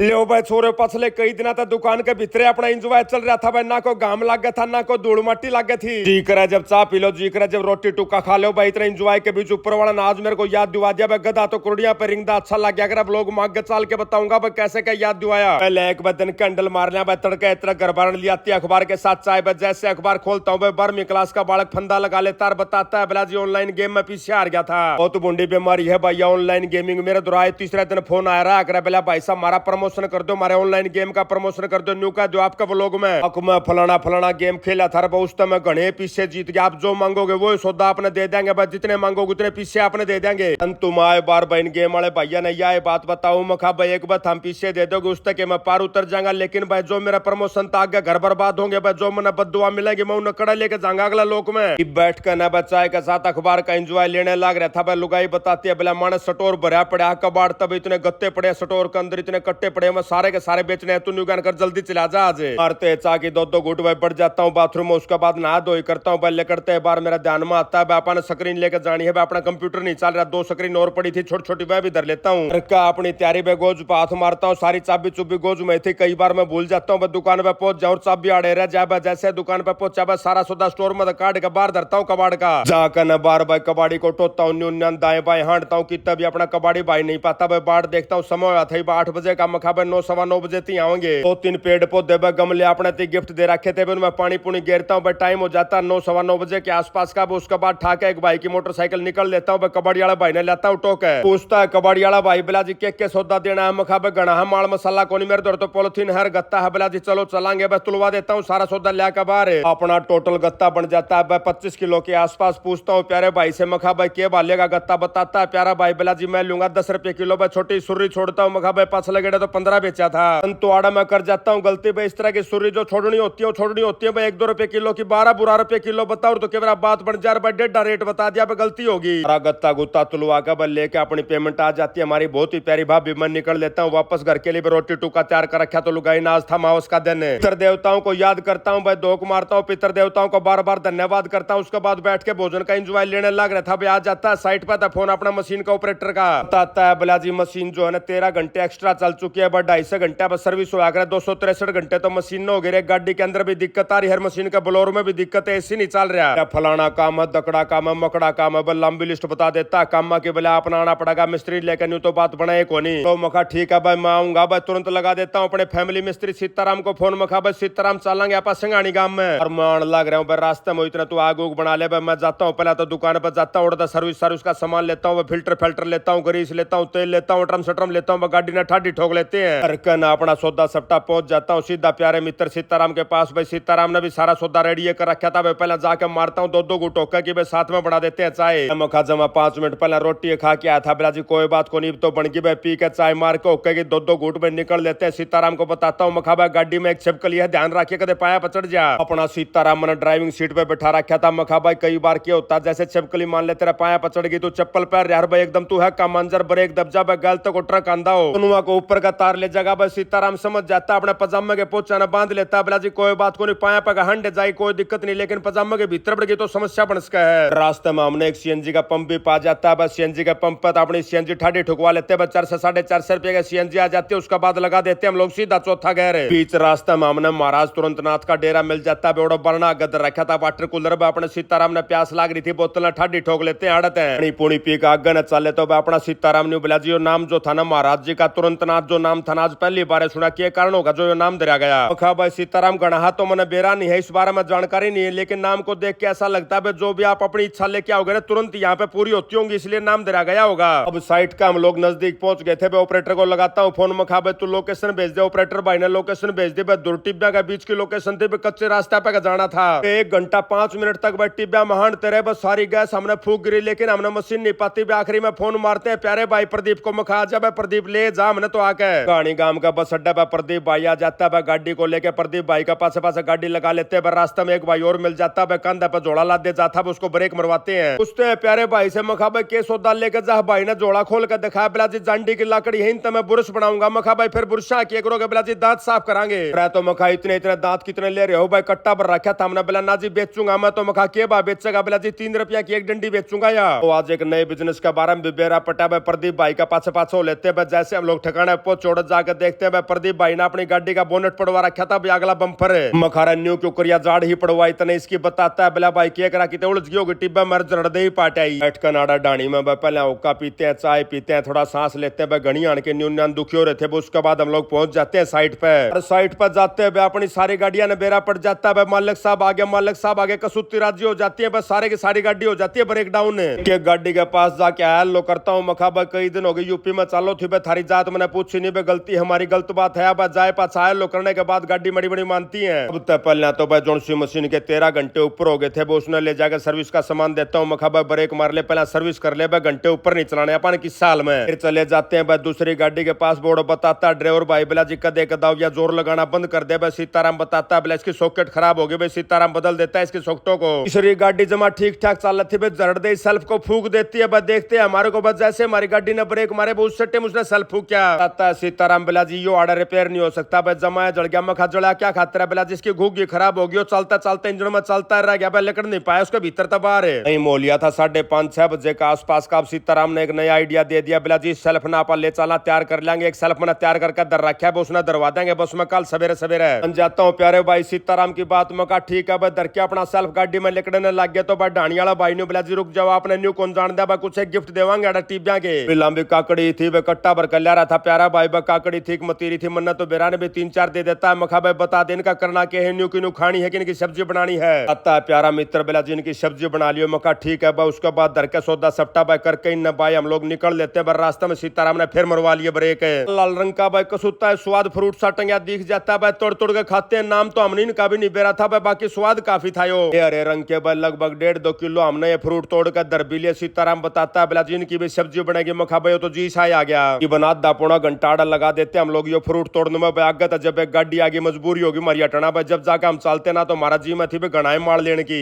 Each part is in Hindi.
लो भाई छोरे पछले कई दिना तक दुकान के भीतरे अपना इंजॉय चल रहा था भाई। ना को घाम लग गया था ना को धूल मट्टी लग गई थी। जी करे जब चाय पी लो, जी करे जब रोटी टुक्का खा लो भाई। इतने इंजॉय के बीच ऊपर वाला नाज मेरे को याद दिवा दिया भाई। गधा तो कुड़िया पे रिंगदा अच्छा लग गया। अगर अब लोग मांग के चाल के बताऊंगा भाई कैसे क्या याद दिवाया। पहले एक बार दिन कैंडल मार लिया भाई, तड़के इतना घर बार लिया अखबार के साथ चाय भाई। जैसे अखबार खोलता हूँ भाई 12वीं क्लास का बालक फंदा लगा लेता और बताता है बेला जी ऑनलाइन गेम में पीछे हार गया था। बहुत बूढ़ी बीमारी है भैया ऑनलाइन गेमिंग। मेरे दुराए तीसरे दिन फोन आया रहा अगर बेला भाई साहब हमारा प्रमोशन कर दो, हमारे ऑनलाइन गेम का प्रमोशन कर दो। न्यू का जो आपका व्लॉग में मैं फलाना फलाना गेम खेला था उस समय घने पीछे जीत गया। आप जो मांगोगे वो सौदा आपने दे देंगे भाई। जितने मांगोगे उतने पीछे आपने दे देंगे। तुम आए बार बहन गेम वाले भैया ने यह बात बताऊ मखा भाई एक बात हम पीछे दे दोगे उस तक मैं पार उतर जाऊंगा। लेकिन भाई जो मेरा प्रमोशन था आगे घर बर्बाद होंगे भाई। जो मैंने बददुआ मिलेगी मैं उन्हें कड़ा लेके जाऊंगा अगला लोक में। बैठ कर न बच्चा के साथ अखबार का एंजॉय लेने लग रहा था भाई। लुगाई बताती है बोला मानस स्टोर भरा पड़ा कबाड़, तब इतने गत्ते पड़े स्टोर के अंदर, इतने कट्टे पड़े मैं सारे के सारे बेचने हैं। तू न्यूगान कर जल्दी चला जा आज। मारते चा की दो घुट भाई बढ़ जाता हूँ बाथरूम में। उसके बाद नहा धोई करता हूँ भाई। करते बार मेरा ध्यान में आता है भाई अपन स्क्रीन लेकर जानी है भाई। अपना कंप्यूटर नहीं चल रहा, 2 स्क्रीन और पड़ी थी छोटी छोटी वह भी धर लेता हूँ। अपनी तैयारी पे गोज हाथ मारता हूँ। सारी चाबी चुबी गोज में थी, कई बार मैं भूल जाता हूँ। दुकान पे पहुंच जाऊँ चाबी आड़े रह जाए। जैसे दुकान पे पहुंचा भाई सारा सौदा स्टोर में काट के बाहर धरता हूँ कबाड़ का। जाकर न बार भाई कबाड़ी को टोता हूँ, न्यून दाएं बाएं हांटता हूँ। कितना भी अपना कबाड़ी भाई नहीं पाता भाई। बाढ़ देखता हूँ समय हुआ था 8 बजे का मखा भाई 9 सवा 9 बजे ती आएंगे। 2-3 पेड़ पौधे भाई गमले अपने ती गिफ्ट दे रखे थे मैं पानी पुनी गेरता हूँ भाई। टाइम हो जाता 9 सवा 9 बजे के आसपास का। उसके बाद ठाके एक भाई की मोटरसाइकिल निकल लेता हूँ भाई। कबाड़ी वाला भाई ने लेता हूँ टोक है। पूछता है कबाड़ी वाला भाई बिला जी के सौदा देना है मखा भाई। गणा है माल मसाला को नहीं मेरे दर तो पॉलिथीन हर गत्ता है बिला जी चलो चलांगे बस तुलवा देता हूँ सारा सौदा लिया के बाहर। अपना टोटल गत्ता बन जाता है भाई 25 किलो के आसपास। पूछता हूँ प्यारे भाई से मखा भाई के बालेगा गत्ता बताता है प्यारा भाई बिला जी मैं लूंगा 10 रुपए किलो भाई। छोटी सुर्री छोड़ता हूँ मखा भाई 5 लगे तो 15 बेचा था। तो आड़ा मैं कर जाता हूँ गलती भाई। इस तरह की सुर्री जो छोड़नी होती है छोड़नी होती है भाई 1-2 रुपए किलो की 12-12 रुपए किलो बताओ तो केवल बात बन जा रहा डेढ़ रेट बता दिया गलती होगी। गत्ता गुत्ता तुलवा का बल लेके अपनी पेमेंट आ जाती है हमारी बहुत ही प्यारी भाभी। मैं निकल लेता हूँ वापस घर के लिए रोटी टुका तैयार कर रखा तो लुगाई नाज था मावस का दिन। पितर देवताओं को याद करता हूँ भाई, धोख मारता हूँ पितर देवताओं को बार बार धन्यवाद करता हूँ। उसके बाद बैठ के भोजन का एंजॉय लेने लग रहा था भाई। आ जाता है साइट पर था फोन अपना मशीन का ऑपरेटर का। बताता है बोला जी मशीन जो है ना 13 घंटे एक्स्ट्रा चल चुकी है बट 250 घंटे बस सर्विस हुआ कर 263 घंटे तो मशीन हो गई। गाड़ी के अंदर भी दिक्कत आ रही है, हर मशीन का ब्लोर में भी दिक्कत है, एसी नहीं चल रहा है। फलाना काम है, दकड़ा काम है, मकड़ा काम है, लंबी लिस्ट बता देता काम के बोले अपना आना पड़ेगा मिस्त्री लेकर न्यू तो बात बनाए को नहीं। तो मखा ठीक है भाई मैं आऊंगा भाई तुरंत लगा देता हूँ अपने फैमिली मिस्त्री सीताराम को फोन। मखा भाई सीताराम चलेंगे आप सिंगानी गांव में और मान लग रहा हूँ भाई रास्ते में इतना तू आग उग बना ले भाई। मैं जाता हूँ पहले तो दुकान पर जाता हूँ सर्विस का सामान लेता हूँ, फिल्टर लेता हूँ, ग्रीस लेता हूँ, तेल लेता हूँ, ड्रम शटरम लेता हूँ, गाड़ी ने ठाडी ठोक लेते हैं। अरकन अपना सौदा सट्टा पहुंच जाता हूँ सीधा प्यारे मित्र सीताराम के पास भाई। सीताराम ने भी सारा सौदा रेडी कर रखा था भाई। पहले जाके मारता हूँ 2-2 गुटोका की भाई साथ में बना देते हैं चाय। मखा जमा 5 मिनट पहले रोटी खा के आया था बिला जी कोई बात को नहीं तो बन गई भाई। पी के चाय मार के ओके की 2-2 घूट में निकल लेते हैं। सीताराम को बताता हूँ मखा भाई गाड़ी में एक छिपकली है ध्यान रखिए कदे पाया पचड़ जा। अपना सीताराम ने ड्राइविंग सीट पे बैठा रखा था मखा भाई। कई बार क्या होता जैसे छिपकली मान ले तेरा पाया पचड़ गई तो चप्पल पैर यार भाई एकदम तू है का मंजर ब्रेक दबजा भाई गल तो ट्रक आंदा हो दोनों को ऊपर का तार ले जाएगा भाई। सीताराम समझ जाता अपने पजामे के पोचा न बांध लेता बिला जी कोई बात को नहीं पाया पगा हंड जाए कोई दिक्कत नहीं। लेकिन पजामे के भीतर बढ़ गई तो समस्या बन सका है। रास्ते में हमने एक सीएनजी का पंप भी पा जाता है बस। सीएनजी का पंप पर अपनी सीएनजी ठाडी ठुकवा लेते हैं 400 से 450 रुपए का सीएनजी आ जाती है। उसका बाद लगा देते हैं हम लोग सीधा चौथा गैर। बीच रास्ते में हमने महाराज तुरंत नाथ का डेरा मिल जाता है। बड़ा बरना गदर रखा था वाटर कूलर में। अपने सीताराम ने प्यास लाग रही थी बोतल ठाडी ठोक लेते हैं आड़त है पुणी पी का आगे न चले तो अपना सीताराम ने बोला जी नाम जो था ना महाराज जी का तुरंत नाथ जो नाम था ना आज पहली बार सुना कि कारण होगा जो नाम दे गया। भाई सीताराम गणा तो मैंने बेरा नहीं है इस बारे में जानकारी नहीं है। लेकिन नाम को देख के ऐसा लगता है जो भी आप अपनी इच्छा लेके आओगे ना तुरंत यहाँ पे पूरी होती होंगी इसलिए नाम दे गया होगा। अब साइट का हम लोग नजदीक पहुंच गए थे। ऑपरेटर को लगाता हूँ फोन मखा भाई तू लोकेशन भेज दे। ऑपरेटर भाई ने लोकेशन भेज दी भाई। दुर्टिब्या का बीच की लोकेशन थी कच्चे रास्ते पे जाना था। 1 घंटा 5 मिनट तक भाई टिब्या महान तेरे बस सारी गैस हमने फूक गिरी लेकिन हमने मशीन नहीं पाती। आखिरी में फोन मारते हैं प्यारे भाई प्रदीप को मखा जा भाई प्रदीप ले जा हमने तो आके कहानी गांव का बस अड्डा पर प्रदीप भाई आ जाता है गाड़ी को लेके। प्रदीप भाई का पास गाड़ी लगा लेते हैं। रास्ते में एक भाई और मिल जाता है कंधा पर जोड़ा लाद दे जाता है उसको ब्रेक मरवाते हैं। उससे प्यारे भाई से मखा भाई के सौदा लेके जा। भाई ने जोड़ा खोल कर दिखाया बिला जी जांडी की लाकड़ी है तो मैं बुरश बनाऊंगा। मखा भाई फिर बुरशा किए करोगे बिला जी दांत साफ करांगे। तो मखा इतने दांत कितने ले रहे हो भाई? कट्टा पर रखा था हमने बिला ना जी बेचूंगा मैं। तो मखा के बा बेचेगा बिला जी 3 रुपया की एक डंडी बेचूंगा या। तो आज एक नए बिजनेस के बारे में बेरा पटा भाई प्रदीप भाई का पाछे पाछे लेते हैं जैसे हम लोग ठिकाने पहुंचो चौड़त जाकर देखते हैं प्रदीप भाई ने अपनी गाड़ी का बोनेट पड़वा रखा था, अगला बम्पर मखारा न्यू क्यों करिया जाड़ ही पड़वा इतने इसकी बताता है बिला भाई के करा कितने उलझ गई होगी टिब्बा मर जड़ दे ही पाटाई बैठकर नाड़ा डाणी में पहले हुक्का पीते हैं, चाय पीते हैं, थोड़ा सांस लेते हैं, गणी आन के न्यून दुखी हो रहे थे। उसके बाद हम लोग पहुंच जाते हैं साइड पे। साइड पर जाते हैं अपनी सारी गाड़ियां ने बेरा पड़ जाता है। मालिक साहब आगे, मालिक साहब आगे, कसूती राजी हो जाती है, बस सारे की सारी गाड़ी हो जाती है ब्रेक डाउन। के गाड़ी के पास जाके हेलो करता हूँ, मखा भाई कई दिन हो गए यूपी में चालो थी थारी जात मैंने पूछी नहीं, गलती हमारी गलत बात है। अब जाए पास हेलो करने के बाद गाड़ी बड़ी बड़ी मानती है। अब तक पहले तो भाई जोनसी मशीन के 13 घंटे ऊपर हो गए थे, उसने ले जाकर सर्विस का सामान देता हूँ। मखा भाई ब्रेक मार ले, पहले सर्विस कर ले, घंटे ऊपर नहीं चलाने अपन किस साल में। फिर चले जाते हैं भाई दूसरी गाड़ी के पास, बोर्ड बताता ड्राइवर भाई बिला जी कदे कदाव या जोर लगाना बंद कर दे। भाई सीताराम बताता है बिला इसकी सॉकेट खराब हो गई, भाई सीताराम बदल देता है इसकी सॉकेटों को। तीसरी गाड़ी जमा ठीक ठाक चल रही थी, जड़ दे सेल्फ को फूक देती है। बस देखते हैं हमारे को, बस जैसे हमारी गाड़ी ने ब्रेक मारे उस टाइम उसने सेल्फ फूका। सीताराम बिला जी यो आर्डर रिपेयर नहीं हो सकता, बस जमा जड़ गया। मखा जड़ा क्या खातर है बिला जी, इसकी घुग्गी खराब हो गई, चलता चलता इंजन में चलता रह गया, लेकर नहीं पाया उसके भीतर तक बाहर है। नहीं मोलिया था 5:30-6 बजे का आसपास का। सीताराम ने एक नया आइडिया दे दिया, बिला जी सेल्फ ना अपन ले चला तैयार कर लेंगे, एक सेल्फ मैंने तैयार करके दर रखा है, उसने दरवा देंगे, बस मैं कल सवेरे सवेरे जाता हूँ। प्यारे भाई सीताराम की बात में कहा ठीक है भाई, दर के अपना सेल्फ गाड़ी में लेकर लग गया। तो भाई ढाणी वाला भाई ने बिला जी रुक जाओ, आपने न्यू कौन जान दिया, कुछ एक गिफ्ट देवांगे टीबिया के। लंबी काकड़ी थी, वे कट्टा भर कर रहा था प्यारा भाई, काकड़ी थी मतीरी थी, मन्ना तो बेरा ने भी 3-4 दे देता है। मखा भाई बता दे इनका करना क्या है, न्यू की न्यू खानी है कि इनकी सब्जी बनानी है। आता है प्यारा मित्र बिला जी इनकी सब्जी बना लियो। मखा ठीक है भाई, उसके बाद दर के सौदा सप्टा भाई करके इन भाई हम लोग निकल लेते हैं। रास्ते में सीताराम ने फिर मरवा लिए ब्रेक, लाल रंग का भाई कसूता है, स्वाद फ्रूट सा टंगिया दिख जाता है भाई, तोड़ तोड़ के खाते हैं। नाम तो हमने इनका भी नहीं बेरा था भाई, बाकी स्वाद काफी था यो। हरे रंग के भाई लगभग 1.5-2 किलो हमने ये फ्रूट तोड़ कर दर भी लिया। सीताराम बताता है बिला जी इनकी भी सब्जी बनेगी। मखा भाई तो जी सा आ गया, ये बना 10-15 घंटा लगा देते हम लोग यो फ्रूट तोड़ने में। आगत जब एक गाड़ी आगे मजबूरी होगी मारी हटना भाई, जब जाकर हम चलते ना तो हमारा जी में थी गणाए मार लेने की।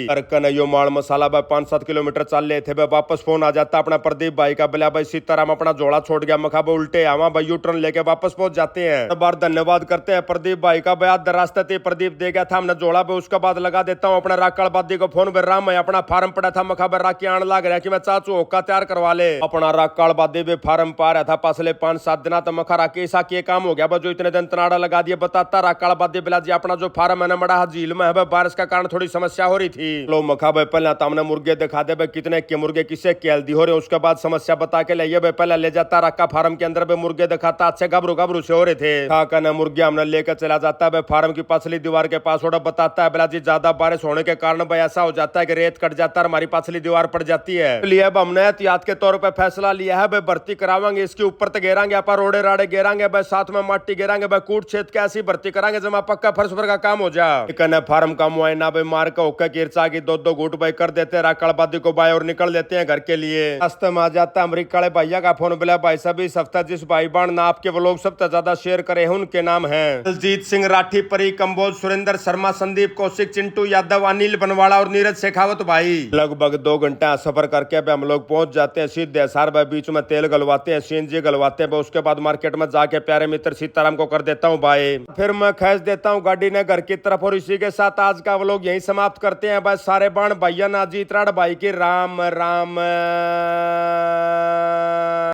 यो माल मसाला भाई 5-7 किलोमीटर चल ले थे भाई, वापस फोन आ जाता अपना प्रदीप भाई का, बिला भाई सीताराम अपना जोड़ा छोड़ गया। मखा भाई उल्टे आवा भाई, यू टर्न लेके वापस पहुंच जाते हैं। बार धन्यवाद करते हैं प्रदीप भाई का भाई, आध रास्ते थे प्रदीप दे गया था हमने जोड़ा भाई। उसके बाद लगा देता हूँ अपना राकड़ बादी को फोन पर, राम अपना फार्म पड़ा था। मखा भाई राखी आने लग रहा कि मैं चाचू होका तैयार करवा ले। अपना राकड़ बादी भी फार्म पा रहा था पिछले 5-7 दिन, तो मखा राखी ऐसा के काम हो गया जो इतने दिन तनाड़ा लगा दिया। बताता राकड़ बादी बिला जी अपना जो फार्म है ना मड़ा झील में है, बारिश का कारण थोड़ी समस्या हो रही थी। लो मखा भाई पहले तो हमने मुर्गे दिखा दे भाई, कितने के मुर्गे किसे कैल्दी हो रहे, उसके बाद समस्या बता के लिए भाई पहले ले जाता रक्का फार्म के अंदर भाई, मुर्गे दिखाता अच्छे घबरू घबरू से हो रहे थे। मुर्गे हमने लेकर चला जाता है फार्म की पसली दीवार के पास, और बताता है बिला जी ज्यादा बारिश होने के कारण भाई ऐसा हो जाता है कि रेत कट जाता है, हमारी पसली दीवार पड़ जाती है। इसलिए अब हमने एहतियात के तौर पर फैसला लिया है भाई, भर्ती करावांगे, इसके ऊपर तक घेरांगे अपन, रोड़े राड़े घेरांगे भाई, साथ में माटी घेरांगे भाई, कूट छेद के ऐसी भर्ती करांगे जमा पक्का फर्श पर का काम हो जाए। फार्म का मुआयना भाई मार का होकर किरचा की 2-2 घूट भाई कर देते हैं, राकड़बादी को भाई और निकल देते हैं घर के लिए। रास्ते में आ जाता अमरीका वाले भैया का फोन, बिला भाई सब इस हफ्ता जिस भाई बाण ना आपके वो लोग सबसे ज्यादा शेयर करे हैं उनके नाम है दलजीत सिंह राठी, परी कंबोज, सुरेंद्र शर्मा, संदीप कौशिक, चिंटू यादव, अनिल बनवाड़ा और नीरज शेखावत भाई। लगभग 2 घंटा सफर करके हम लोग पहुंच जाते हैं सीधे सार भाई, बीच में तेल गलवाते हैं, सीएनजी गलवाते हैं, उसके बाद मार्केट में जाके प्यारे मित्र सीताराम को कर देता हूँ भाई, फिर मैं खींच देता हूँ गाड़ी ने घर की तरफ। और इसी के साथ आज का व्लॉग यही समाप्त करते हैं भाई। सारे बाण भैया नाजीत राड़ भाई की राम राम।